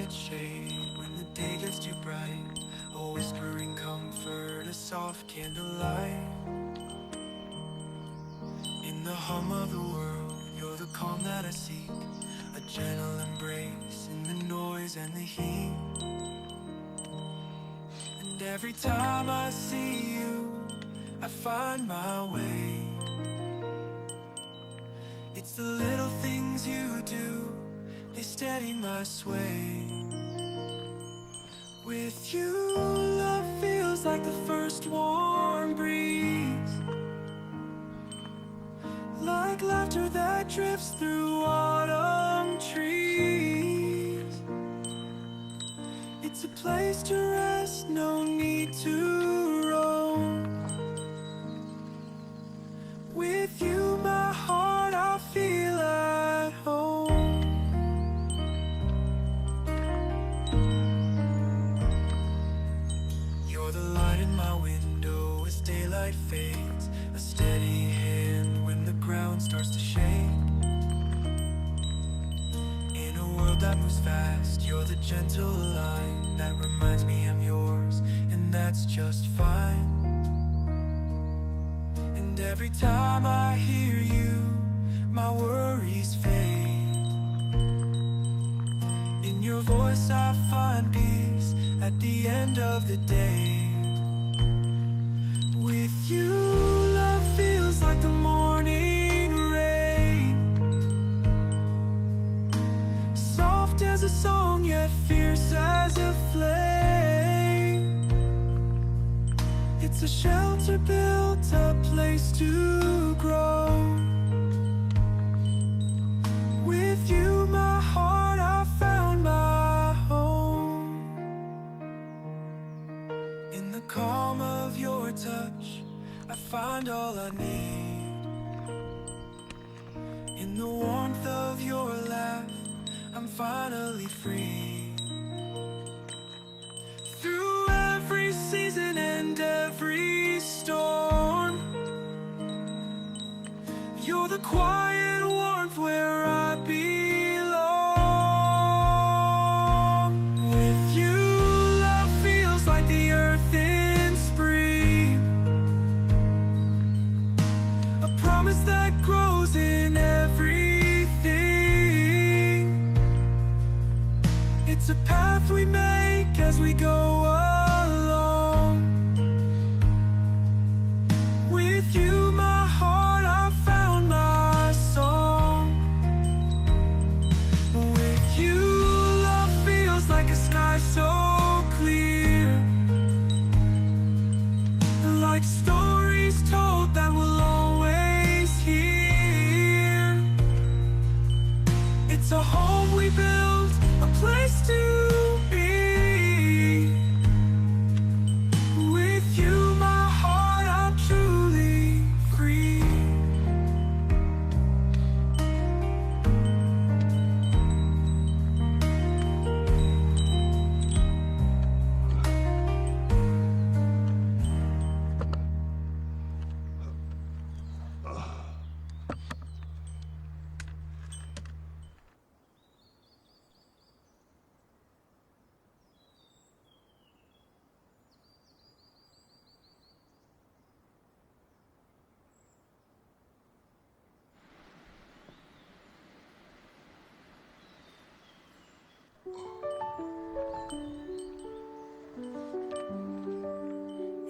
its shade when the day gets too bright. A whispering comfort, a soft candlelight. In the hum of the world, you're the calm that I seek. A gentle embrace in the noise and the heat. And every time I see you, I find my way. It's the little things you do, they steady my sway. With you, love feels like the first warm breeze, like laughter that drifts through autumn trees. It's a place to rest, no need to roam. With you, my heart, I feel at home. You're the light in my window as daylight fades, a steady hand when the ground starts to shake. In a world that moves fast, you're the gentle line that reminds me I'm yours, and that's just fine. And every time I hear you, my worries fade. In your voice I find peace at the end of the day. With you, love feels like the morning rain, soft as a song yet fierce as a flame. It's a shelter built, a place to grow. With you, my heart, I found my home. In the calm of your touch, I find all I need. In the warmth of your laugh, I'm finally free. Through every season and every storm, you're the quiet warmth where I belong. With you, love feels like the earth in spring, a promise that grows in everything. It's a path we make as we go along. With you, my heart, I found my song. With you, love feels like a sky so clear, like stories told that we'll always hear. It's a home we build, a place to be. With you, my heart, I'm truly free.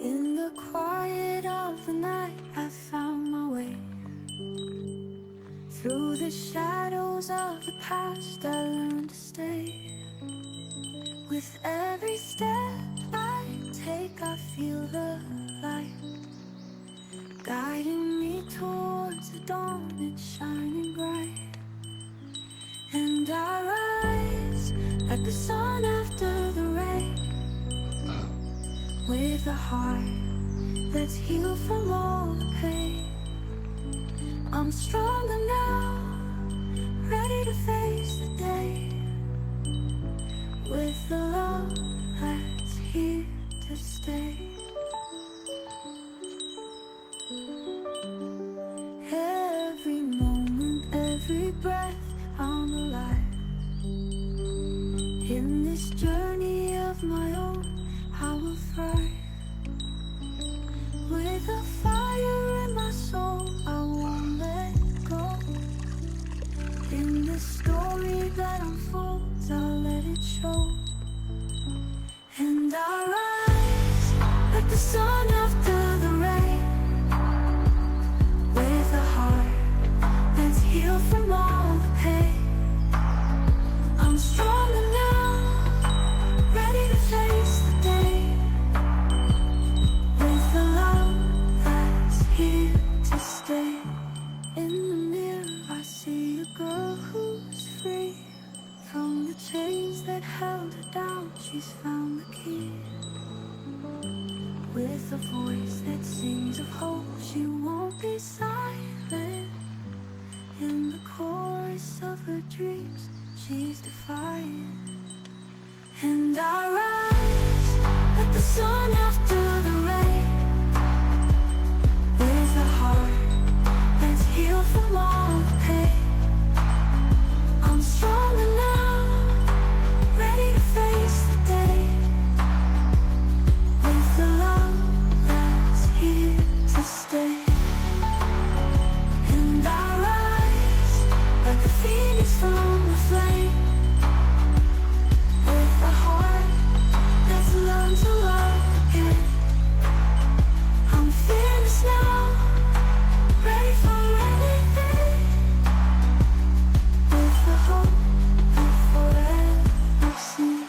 In the quiet of the night, I found my way. Through the shadows of the past, I learned to stay. With every step I take, I feel the light guiding me towards the dawn. It's shining bright, and I rise like the sun after the rain, with a heart that's healed from all the pain. I'm stronger now, ready to face the day, with the love that's here to stay. Every moment, every breath, I'm alive in this With a fire in my soul, I won't let go. In the story that unfolds, I'll let it show. And I rise like the sun after the rain, with a heart that's healed from all the pain. I'm stronger now, ready to face the day, with a love that's here to stay. In the mirror I see a girl who's free from the chains that held her down. She's found the key. With a voice that sings of hope, she won't be silent. In the chorus of her dreams, she's defiant. And I rise like the sun after the rain, with a heart that's healed from all the pain. I'm stronger now, ready to face the day, with the love that's here to stay. And I rise like a phoenix from the flame, with a heart that's learned to love again. I'm fearless now, ready for anything, with the hope I've forever seen.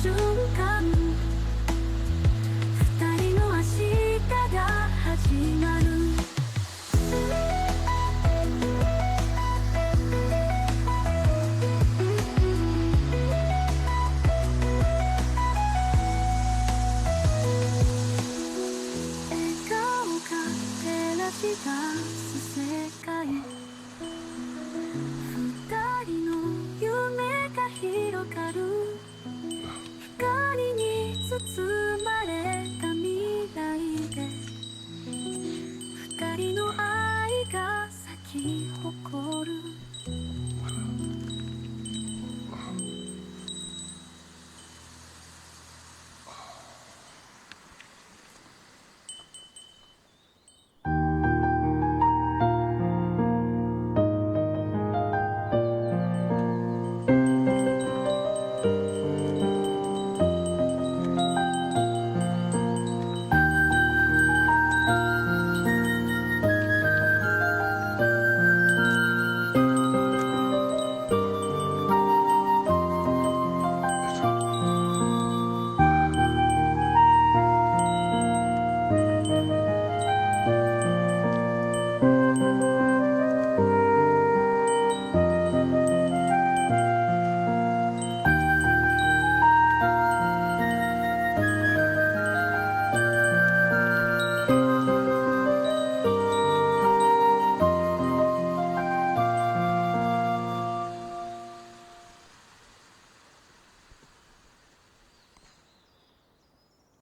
to